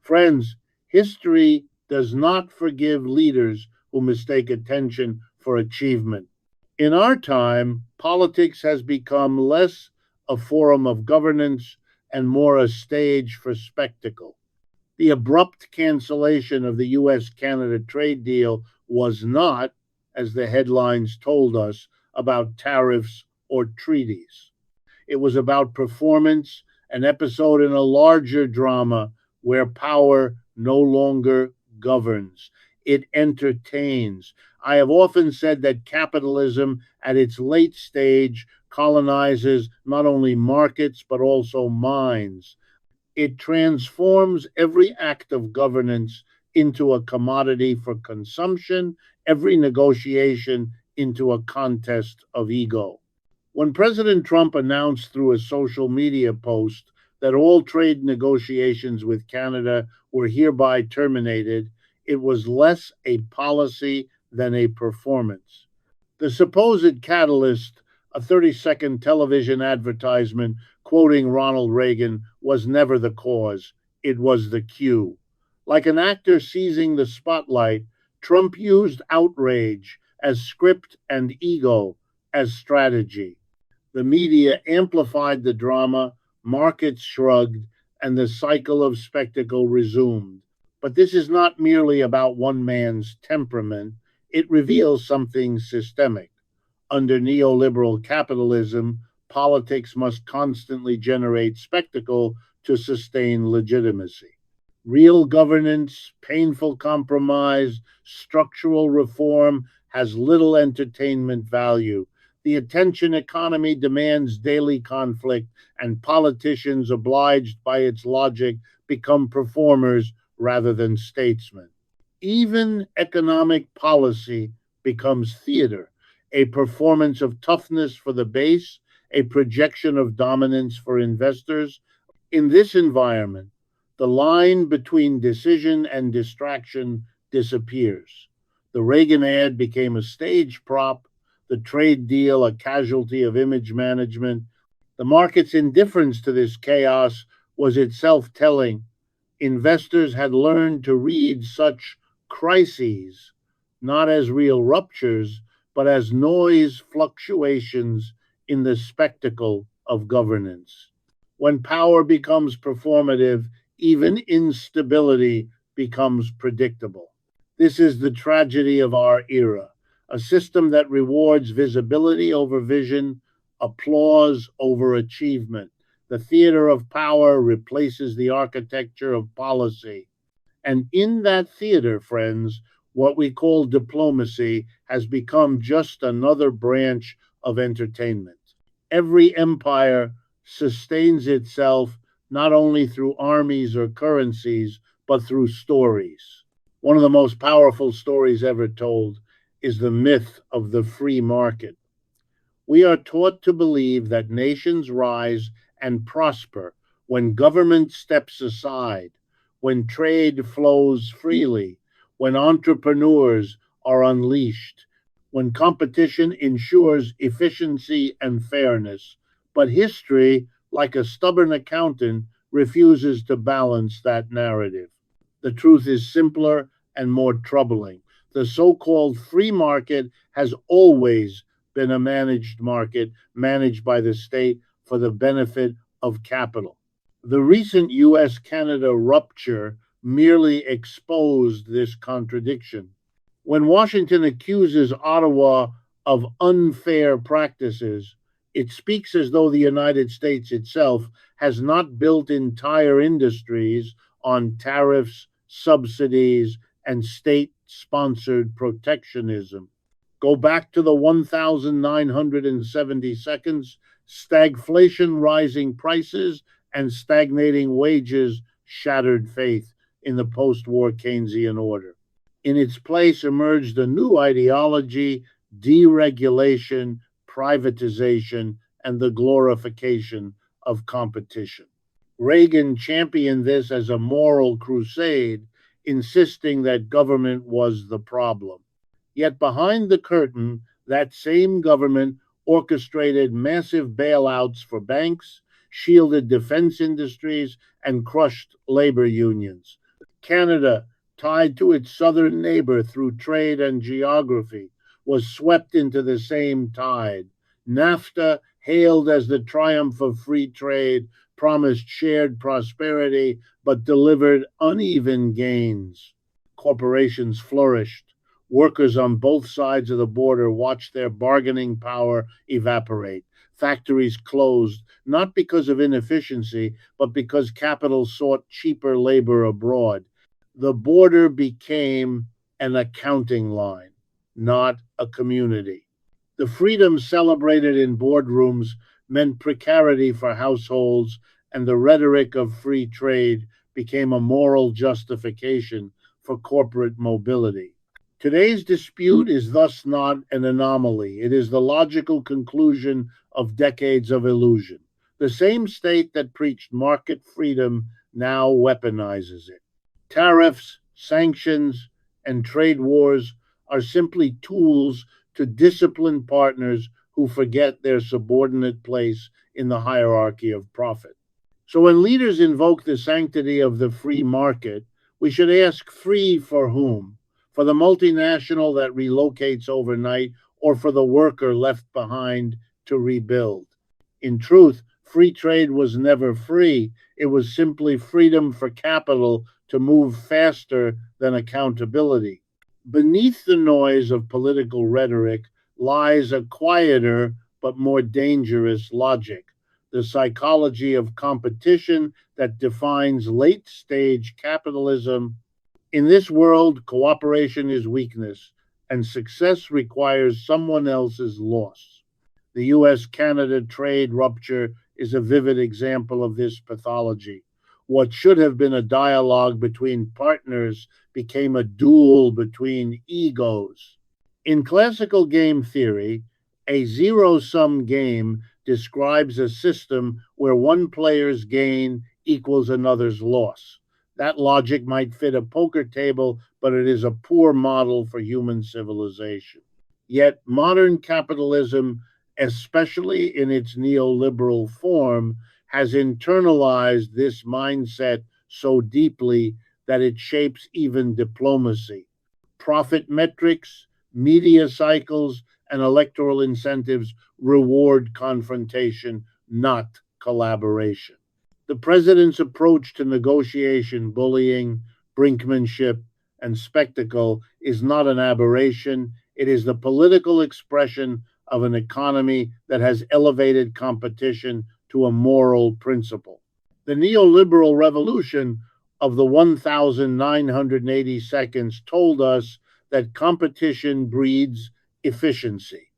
Friends, history does not forgive leaders who mistake attention for achievement. In our time, politics has become less a forum of governance and more a stage for spectacle. The abrupt cancellation of the US Canada trade deal was not, as the headlines told us, about tariffs or treaties. It was about performance, an episode in a larger drama where power no longer governs. It entertains. I have often said that capitalism at its late stage colonizes not only markets but also minds. It transforms every act of governance into a commodity for consumption, every negotiation into a contest of ego. When President Trump announced through a social media post that all trade negotiations with Canada were hereby terminated, it was less a policy than a performance. The supposed catalyst, a 30-second television advertisement quoting Ronald Reagan, was never the cause, it was the cue. Like an actor seizing the spotlight, Trump used outrage as script and ego as strategy. The media amplified the drama, markets shrugged, and the cycle of spectacle resumed. But this is not merely about one man's temperament, it reveals something systemic. Under neoliberal capitalism, politics must constantly generate spectacle to sustain legitimacy. Real governance, painful compromise, structural reform has little entertainment value. The attention economy demands daily conflict, and politicians, obliged by its logic, become performers rather than statesmen. Even economic policy becomes theater, a performance of toughness for the base, a projection of dominance for investors. In this environment, the line between decision and distraction disappears. The Reagan ad became a stage prop, the trade deal a casualty of image management. The market's indifference to this chaos was itself telling. Investors had learned to read such crises not as real ruptures, but as noise fluctuations in the spectacle of governance. When power becomes performative, even instability becomes predictable. This is the tragedy of our era, a system that rewards visibility over vision, applause over achievement. The theater of power replaces the architecture of policy. And in that theater, friends, what we call diplomacy has become just another branch of entertainment. Every empire sustains itself not only through armies or currencies, but through stories. One of the most powerful stories ever told is the myth of the free market. We are taught to believe that nations rise and prosper when government steps aside, when trade flows freely, when entrepreneurs are unleashed, when competition ensures efficiency and fairness. But history, like a stubborn accountant, refuses to balance that narrative. The truth is simpler and more troubling. The so called free market has always been a managed market, managed by the state for the benefit of capital. The recent US Canada rupture merely exposed this contradiction. When Washington accuses Ottawa of unfair practices, it speaks as though the United States itself has not built entire industries on tariffs, subsidies, and state sponsored protectionism. Go back to the 1,970 seconds, stagflation, rising prices, and stagnating wages shattered faith in the post war Keynesian order. In its place emerged a new ideology: deregulation, privatization, and the glorification of competition. Reagan championed this as a moral crusade, insisting that government was the problem. Yet behind the curtain, that same government orchestrated massive bailouts for banks, shielded defense industries, and crushed labor unions. Canada, tied to its southern neighbor through trade and geography, was swept into the same tide. NAFTA, hailed as the triumph of free trade, promised shared prosperity but delivered uneven gains. Corporations flourished. Workers on both sides of the border watched their bargaining power evaporate. Factories closed, not because of inefficiency, but because capital sought cheaper labor abroad. The border became an accounting line, not a community. The freedom celebrated in boardrooms meant precarity for households, and the rhetoric of free trade became a moral justification for corporate mobility. Today's dispute is thus not an anomaly. It is the logical conclusion of decades of illusion. The same state that preached market freedom now weaponizes it. Tariffs, sanctions, and trade wars are simply tools to discipline partners who forget their subordinate place in the hierarchy of profit. So when leaders invoke the sanctity of the free market, we should ask free for whom? For the multinational that relocates overnight, or for the worker left behind to rebuild? In truth, free trade was never free. It was simply freedom for capital to move faster than accountability. Beneath the noise of political rhetoric lies a quieter but more dangerous logic, the psychology of competition that defines late stage capitalism. In this world, cooperation is weakness, and success requires someone else's loss. The US Canada trade rupture is a vivid example of this pathology. What should have been a dialogue between partners became a duel between egos. In classical game theory, a zero sum game describes a system where one player's gain equals another's loss. That logic might fit a poker table, but it is a poor model for human civilization. Yet modern capitalism, especially in its neoliberal form, has internalized this mindset so deeply that it shapes even diplomacy. Profit metrics, media cycles, and electoral incentives reward confrontation, not collaboration. The president's approach to negotiation, bullying, brinkmanship, and spectacle is not an aberration. It is the political expression of an economy that has elevated competition to a moral principle. The neoliberal revolution of the 1,980 seconds told us that competition breeds efficiency.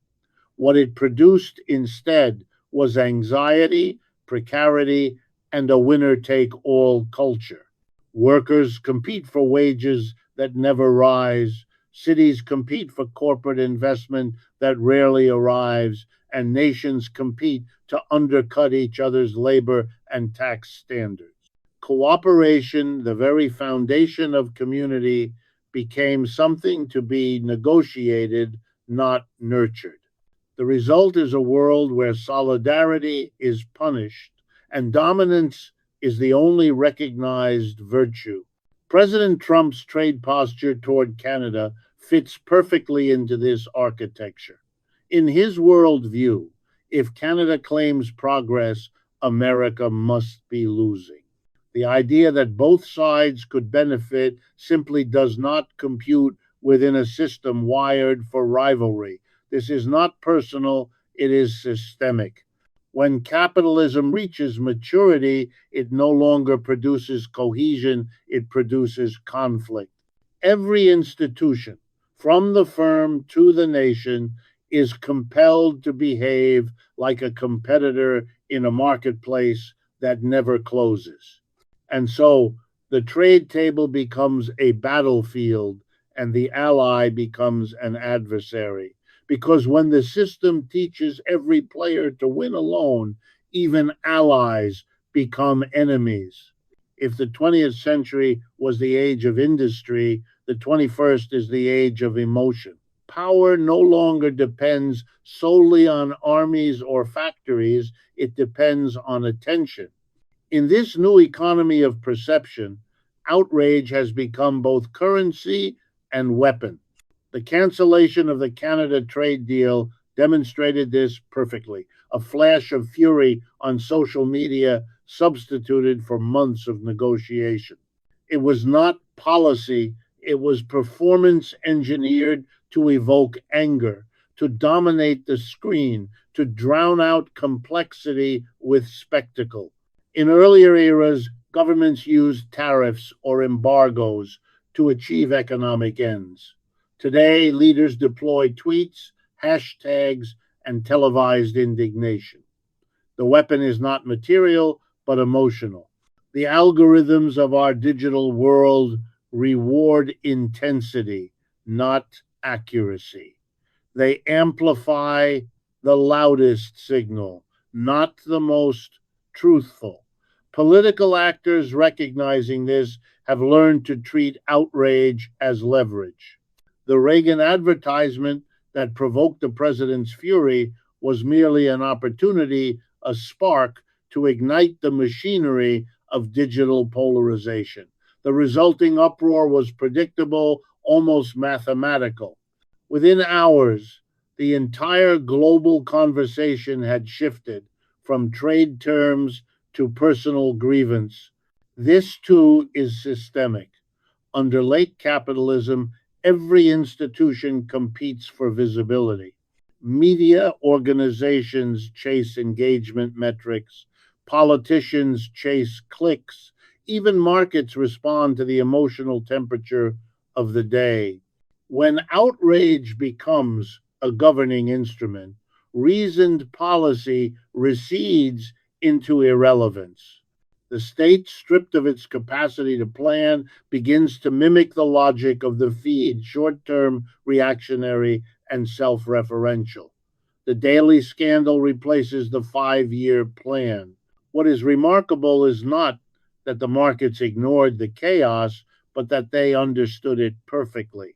What it produced instead was anxiety, precarity, and a winner take all culture. Workers compete for wages that never rise, cities compete for corporate investment that rarely arrives, and nations compete to undercut each other's labor and tax standards. Cooperation, the very foundation of community, became something to be negotiated, not nurtured. The result is a world where solidarity is punished and dominance is the only recognized virtue. President Trump's trade posture toward Canada fits perfectly into this architecture. In his worldview, if Canada claims progress, America must be losing. The idea that both sides could benefit simply does not compute within a system wired for rivalry. This is not personal, it is systemic. When capitalism reaches maturity, it no longer produces cohesion, it produces conflict. Every institution, from the firm to the nation, is compelled to behave like a competitor in a marketplace that never closes. And so the trade table becomes a battlefield and the ally becomes an adversary. Because when the system teaches every player to win alone, even allies become enemies. If the 20th century was the age of industry, the 21st is the age of emotion. Power no longer depends solely on armies or factories, it depends on attention. In this new economy of perception, outrage has become both currency and weapon. The cancellation of the Canada trade deal demonstrated this perfectly. A flash of fury on social media substituted for months of negotiation. It was not policy, it was performance engineered to evoke anger, to dominate the screen, to drown out complexity with spectacle. In earlier eras, governments used tariffs or embargoes to achieve economic ends. Today, leaders deploy tweets, hashtags, and televised indignation. The weapon is not material, but emotional. The algorithms of our digital world reward intensity, not accuracy. They amplify the loudest signal, not the most truthful. Political actors recognizing this have learned to treat outrage as leverage. The Reagan advertisement that provoked the president's fury was merely an opportunity, a spark to ignite the machinery of digital polarization. The resulting uproar was predictable, almost mathematical. Within hours, the entire global conversation had shifted from trade terms to personal grievance. This too is systemic. Under late capitalism, every institution competes for visibility. Media organizations chase engagement metrics, politicians chase clicks, even markets respond to the emotional temperature of the day. When outrage becomes a governing instrument, reasoned policy recedes into irrelevance. The state, stripped of its capacity to plan, begins to mimic the logic of the feed, short term, reactionary, and self referential. The daily scandal replaces the 5 year plan. What is remarkable is not that the markets ignored the chaos, but that they understood it perfectly.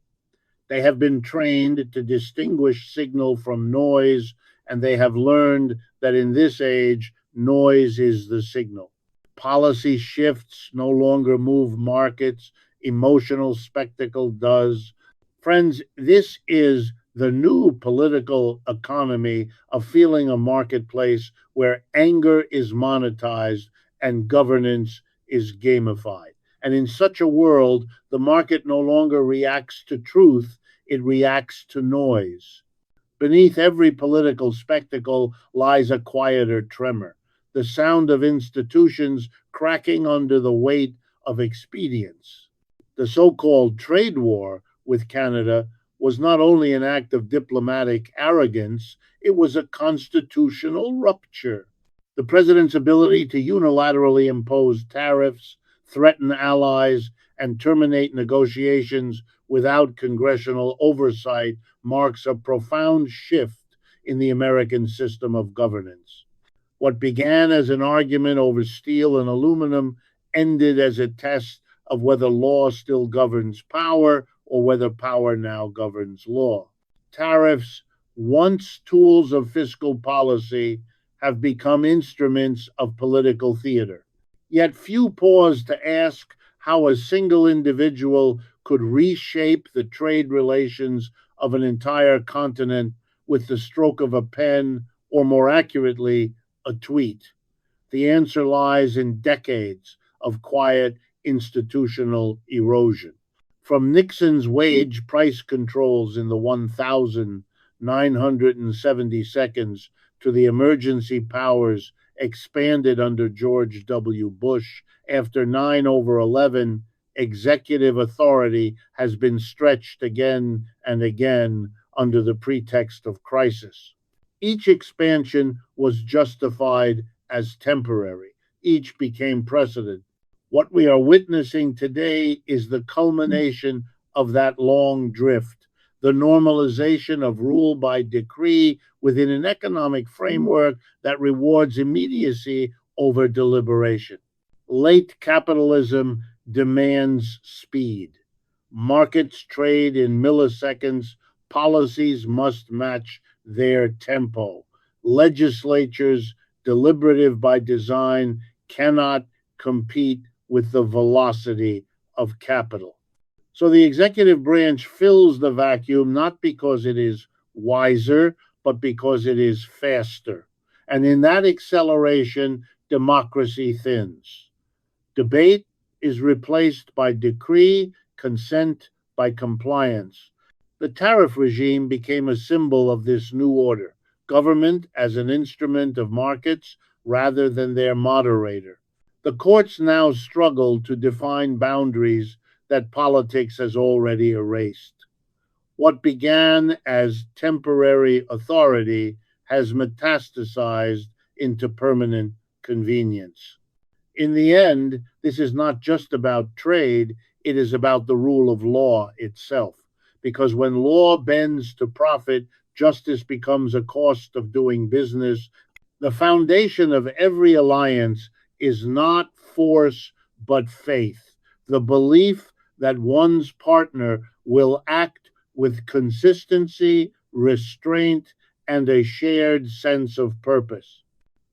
They have been trained to distinguish signal from noise, and they have learned that in this age, noise is the signal. Policy shifts no longer move markets, emotional spectacle does. Friends, this is the new political economy, a feeling of marketplace where anger is monetized and governance is gamified. And in such a world, the market no longer reacts to truth, it reacts to noise. Beneath every political spectacle lies a quieter tremor, the sound of institutions cracking under the weight of expedience. The so called trade war with Canada was not only an act of diplomatic arrogance, it was a constitutional rupture. The president's ability to unilaterally impose tariffs, threaten allies, and terminate negotiations without congressional oversight marks a profound shift in the American system of governance. What began as an argument over steel and aluminum ended as a test of whether law still governs power or whether power now governs law. Tariffs, once tools of fiscal policy, have become instruments of political theater. Yet few pause to ask how a single individual could reshape the trade relations of an entire continent with the stroke of a pen, or more accurately, a tweet. The answer lies in decades of quiet institutional erosion. From Nixon's wage price controls in the 1,970 seconds to the emergency powers expanded under George W. Bush, after 9 over 11, executive authority has been stretched again and again under the pretext of crisis. Each expansion was justified as temporary. Each became precedent. What we are witnessing today is the culmination of that long drift, the normalization of rule by decree within an economic framework that rewards immediacy over deliberation. Late capitalism demands speed. Markets trade in milliseconds. Policies must match their tempo. Legislatures, deliberative by design, cannot compete with the velocity of capital. So the executive branch fills the vacuum not because it is wiser, but because it is faster. And in that acceleration, democracy thins. Debate is replaced by decree, consent by compliance. The tariff regime became a symbol of this new order, government as an instrument of markets rather than their moderator. The courts now struggle to define boundaries that politics has already erased. What began as temporary authority has metastasized into permanent convenience. In the end, this is not just about trade, it is about the rule of law itself. Because when law bends to profit, justice becomes a cost of doing business. The foundation of every alliance is not force, but faith. The belief that one's partner will act with consistency, restraint, and a shared sense of purpose.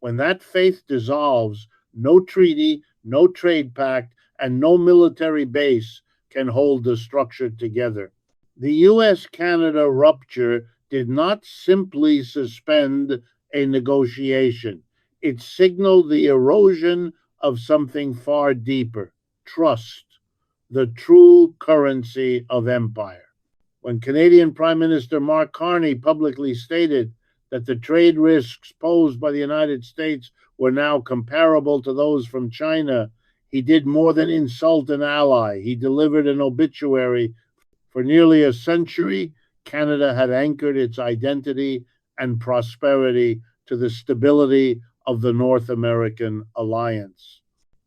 When that faith dissolves, no treaty, no trade pact, and no military base can hold the structure together. The US Canada rupture did not simply suspend a negotiation, it signaled the erosion of something far deeper: trust, the true currency of empire. When Canadian Prime Minister Mark Carney publicly stated that the trade risks posed by the United States were now comparable to those from China, he did more than insult an ally. He delivered an obituary. For nearly a century, Canada had anchored its identity and prosperity to the stability of the North American alliance.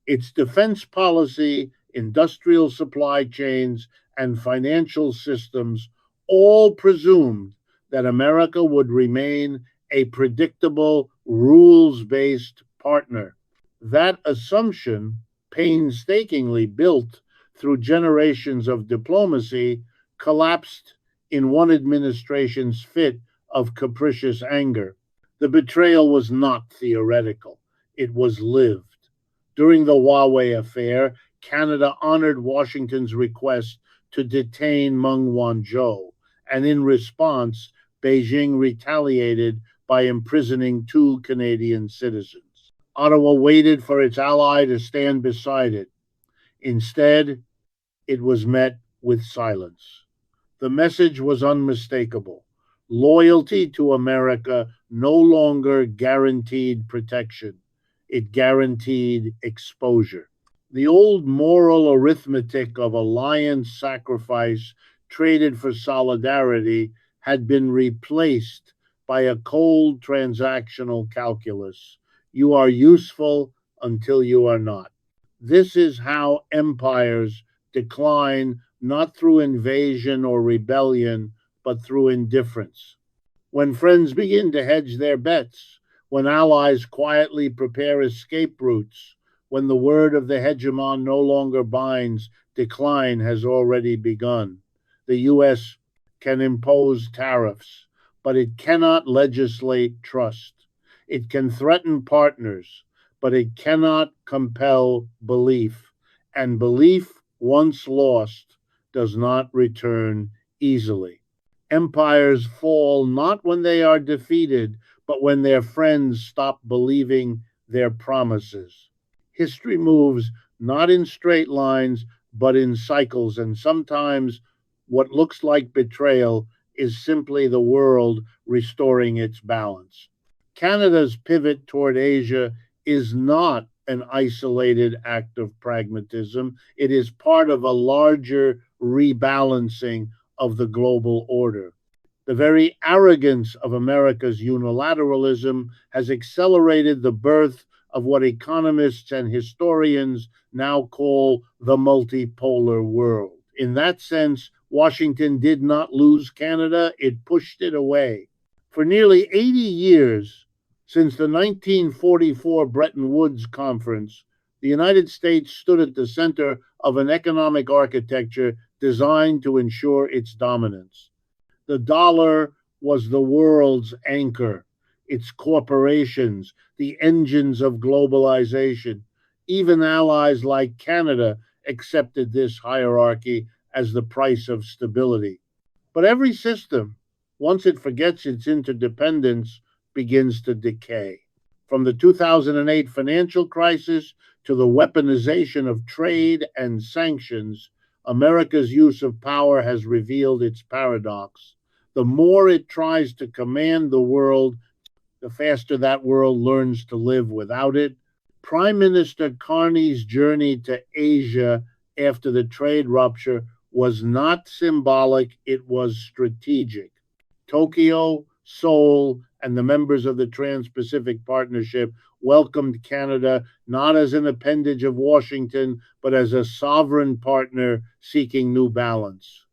Its defense policy, industrial supply chains, and financial systems all presumed that America would remain a predictable, rules based partner. That assumption, painstakingly built through generations of diplomacy, collapsed in one administration's fit of capricious anger. The betrayal was not theoretical, it was lived. During the Huawei affair, Canada honored Washington's request to detain Meng Wanzhou, and in response, Beijing retaliated by imprisoning two Canadian citizens. Ottawa waited for its ally to stand beside it. Instead, it was met with silence. The message was unmistakable. Loyalty to America no longer guaranteed protection, it guaranteed exposure. The old moral arithmetic of alliance sacrifice traded for solidarity had been replaced by a cold transactional calculus. You are useful until you are not. This is how empires decline, not through invasion or rebellion, but through indifference. When friends begin to hedge their bets, when allies quietly prepare escape routes, when the word of the hegemon no longer binds, decline has already begun. The US can impose tariffs, but it cannot legislate trust. It can threaten partners, but it cannot compel belief. And belief, once lost, does not return easily. Empires fall not when they are defeated, but when their friends stop believing their promises. History moves not in straight lines, but in cycles, and sometimes what looks like betrayal is simply the world restoring its balance. Canada's pivot toward Asia is not an isolated act of pragmatism, it is part of a larger rebalancing of the global order. The very arrogance of America's unilateralism has accelerated the birth of what economists and historians now call the multipolar world. In that sense, Washington did not lose Canada, it pushed it away. For nearly 80 years, since the 1944 Bretton Woods Conference, the United States stood at the center of an economic architecture designed to ensure its dominance. The dollar was the world's anchor, its corporations, the engines of globalization. Even allies like Canada accepted this hierarchy as the price of stability. But every system, once it forgets its interdependence, begins to decay. From the 2008 financial crisis to the weaponization of trade and sanctions, America's use of power has revealed its paradox. The more it tries to command the world, the faster that world learns to live without it. Prime Minister Carney's journey to Asia after the trade rupture was not symbolic, it was strategic. Tokyo, Seoul, and the members of the Trans Pacific Partnership welcomed Canada not as an appendage of Washington, but as a sovereign partner seeking new balance.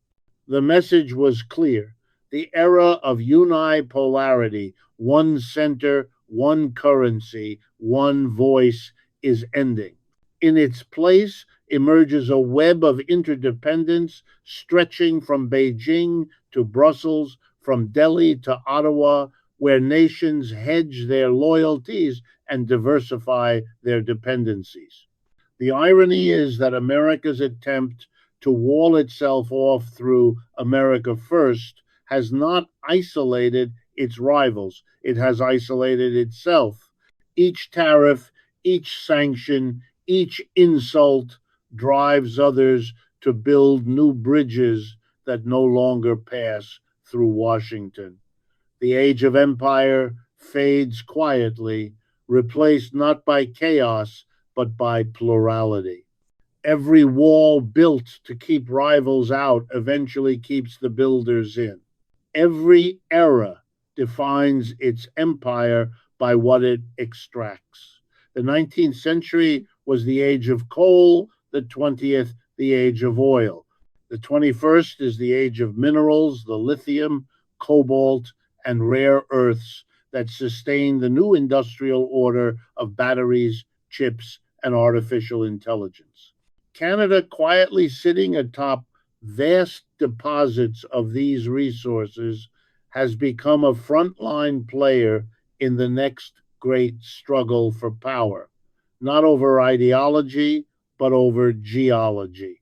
The message was clear. The era of unipolarity, one center, one currency, one voice, is ending. In its place emerges a web of interdependence stretching from Beijing to Brussels, from Delhi to Ottawa, where nations hedge their loyalties and diversify their dependencies. The irony is that America's attempt to wall itself off through America First has not isolated its rivals, it has isolated itself. Each tariff, each sanction, each insult drives others to build new bridges that no longer pass through Washington. The age of empire fades quietly, replaced not by chaos, but by plurality. Every wall built to keep rivals out eventually keeps the builders in. Every era defines its empire by what it extracts. The 19th century was the age of coal, the 20th, the age of oil. The 21st is the age of minerals, the lithium, cobalt, and rare earths that sustain the new industrial order of batteries, chips, and artificial intelligence. Canada, quietly sitting atop vast deposits of these resources, has become a frontline player in the next great struggle for power, not over ideology, but over geology.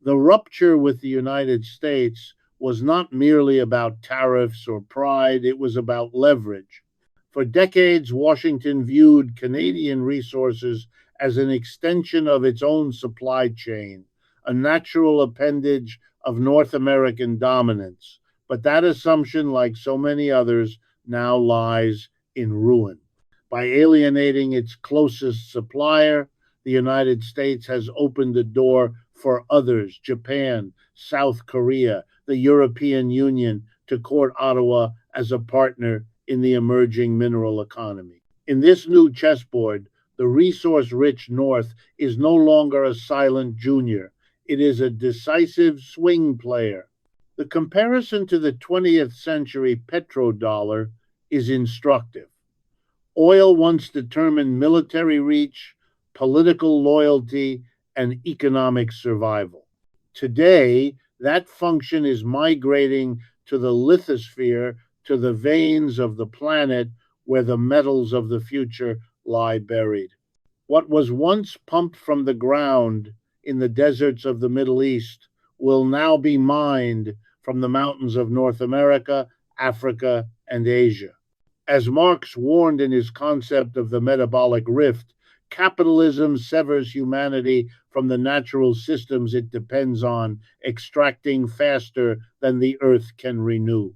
The rupture with the United States was not merely about tariffs or pride, it was about leverage. For decades, Washington viewed Canadian resources as an extension of its own supply chain, a natural appendage of North American dominance. But that assumption, like so many others, now lies in ruin. By alienating its closest supplier, the United States has opened the door for others, Japan, South Korea, the European Union, to court Ottawa as a partner in the emerging mineral economy. In this new chessboard, the resource rich North is no longer a silent junior, it is a decisive swing player. The comparison to the 20th century petrodollar is instructive. Oil once determined military reach, political loyalty, and economic survival. Today, that function is migrating to the lithosphere, to the veins of the planet where the metals of the future lie buried. What was once pumped from the ground in the deserts of the Middle East will now be mined from the mountains of North America, Africa, and Asia. As Marx warned in his concept of the metabolic rift, capitalism severs humanity from the natural systems it depends on, extracting faster than the earth can renew.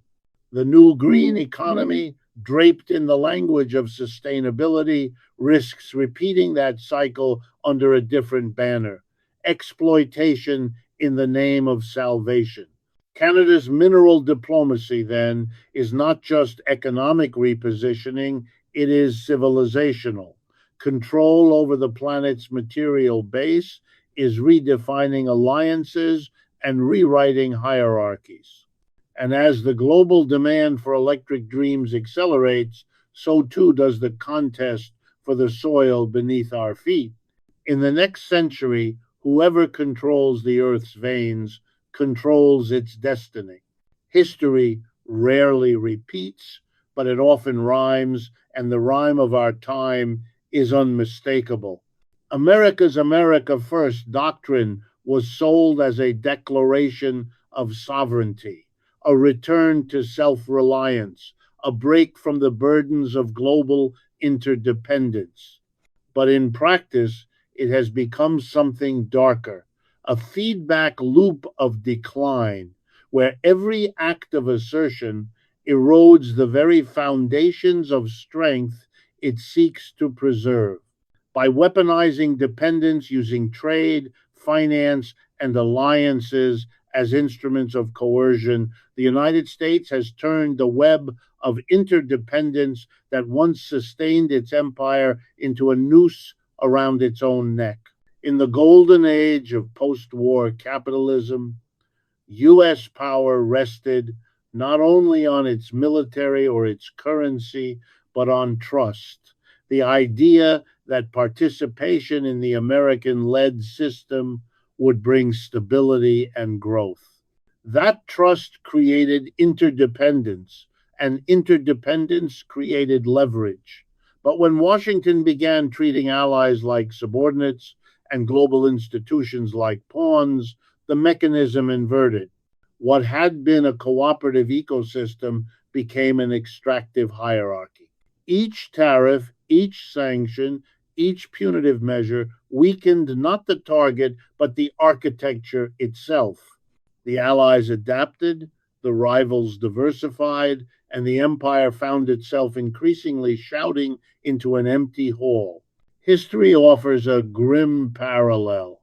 The new green economy, draped in the language of sustainability, risks repeating that cycle under a different banner: exploitation in the name of salvation. Canada's mineral diplomacy, then, is not just economic repositioning, it is civilizational. Control over the planet's material base is redefining alliances and rewriting hierarchies. And as the global demand for electric dreams accelerates, so too does the contest for the soil beneath our feet. In the next century, whoever controls the Earth's veins controls its destiny. History rarely repeats, but it often rhymes, and the rhyme of our time is unmistakable. America's America First doctrine was sold as a declaration of sovereignty, a return to self reliance, a break from the burdens of global interdependence. But in practice, it has become something darker, a feedback loop of decline, where every act of assertion erodes the very foundations of strength it seeks to preserve. By weaponizing dependence using trade, finance, and alliances as instruments of coercion, the United States has turned the web of interdependence that once sustained its empire into a noose around its own neck. In the golden age of post war capitalism, U.S. power rested not only on its military or its currency, but on trust. The idea that participation in the American led system would bring stability and growth. That trust created interdependence, and interdependence created leverage. But when Washington began treating allies like subordinates and global institutions like pawns, the mechanism inverted. What had been a cooperative ecosystem became an extractive hierarchy. Each tariff, each sanction, each punitive measure weakened not the target, but the architecture itself. The Allies adapted, the rivals diversified, and the empire found itself increasingly shouting into an empty hall. History offers a grim parallel.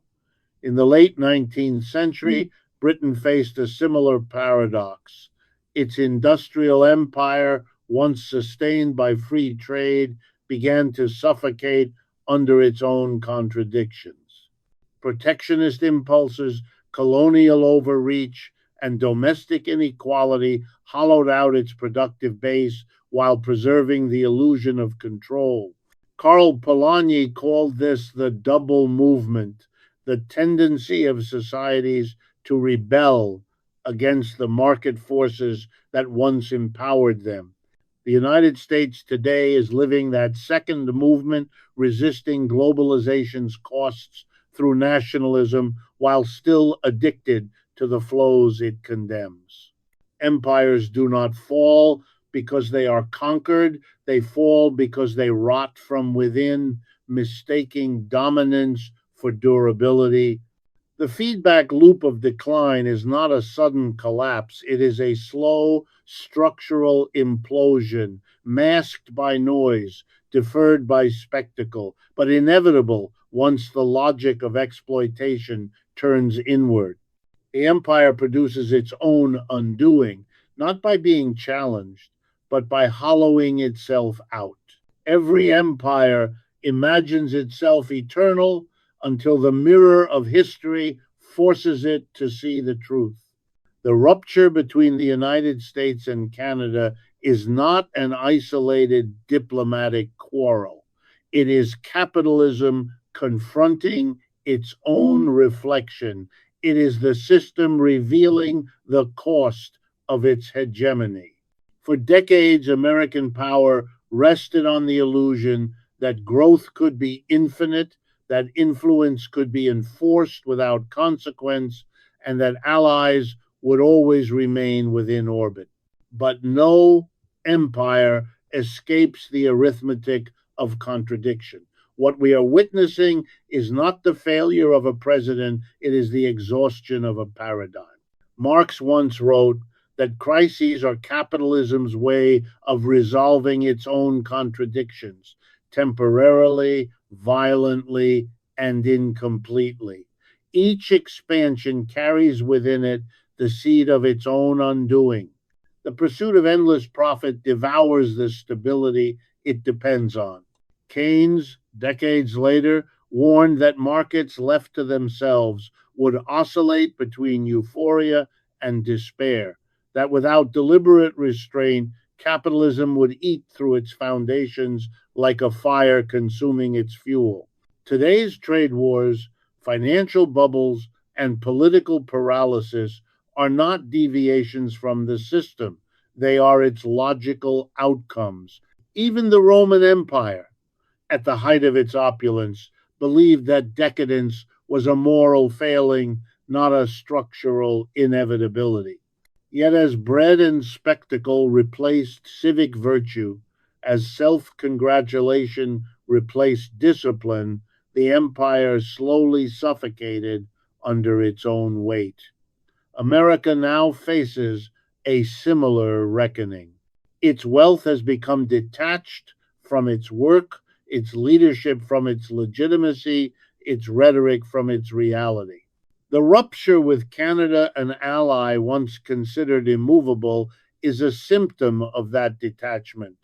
In the late 19th century, Britain faced a similar paradox. Its industrial empire, once sustained by free trade, began to suffocate under its own contradictions. Protectionist impulses, colonial overreach, and domestic inequality hollowed out its productive base while preserving the illusion of control. Karl Polanyi called this the double movement, the tendency of societies to rebel against the market forces that once empowered them. The United States today is living that second movement, resisting globalization's costs through nationalism while still addicted to the flows it condemns. Empires do not fall because they are conquered, they fall because they rot from within, mistaking dominance for durability. The feedback loop of decline is not a sudden collapse, it is a slow structural implosion, masked by noise, deferred by spectacle, but inevitable once the logic of exploitation turns inward. The empire produces its own undoing, not by being challenged, but by hollowing itself out. Every empire imagines itself eternal until the mirror of history forces it to see the truth. The rupture between the United States and Canada is not an isolated diplomatic quarrel. It is capitalism confronting its own reflection. It is the system revealing the cost of its hegemony. For decades, American power rested on the illusion that growth could be infinite, that influence could be enforced without consequence, and that allies would always remain within orbit. But no empire escapes the arithmetic of contradiction. What we are witnessing is not the failure of a president, it is the exhaustion of a paradigm. Marx once wrote that crises are capitalism's way of resolving its own contradictions, temporarily, violently, and incompletely. Each expansion carries within it the seed of its own undoing. The pursuit of endless profit devours the stability it depends on. Keynes, decades later, warned that markets left to themselves would oscillate between euphoria and despair, that without deliberate restraint, capitalism would eat through its foundations like a fire consuming its fuel. Today's trade wars, financial bubbles, and political paralysis are not deviations from the system, they are its logical outcomes. Even the Roman Empire, at the height of its opulence, believed that decadence was a moral failing, not a structural inevitability. Yet, as bread and spectacle replaced civic virtue, as self congratulation replaced discipline, the empire slowly suffocated under its own weight. America now faces a similar reckoning. Its wealth has become detached from its work, its leadership from its legitimacy, its rhetoric from its reality. The rupture with Canada, an ally once considered immovable, is a symptom of that detachment.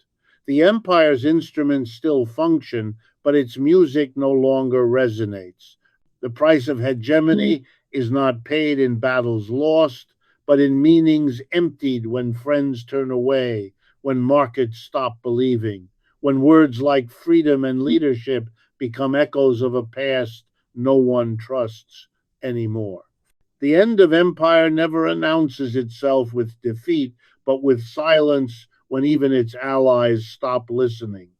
The empire's instruments still function, but its music no longer resonates. The price of hegemony is not paid in battles lost, but in meanings emptied when friends turn away, when markets stop believing, when words like freedom and leadership become echoes of a past no one trusts anymore. The end of empire never announces itself with defeat, but with silence when even its allies stop listening.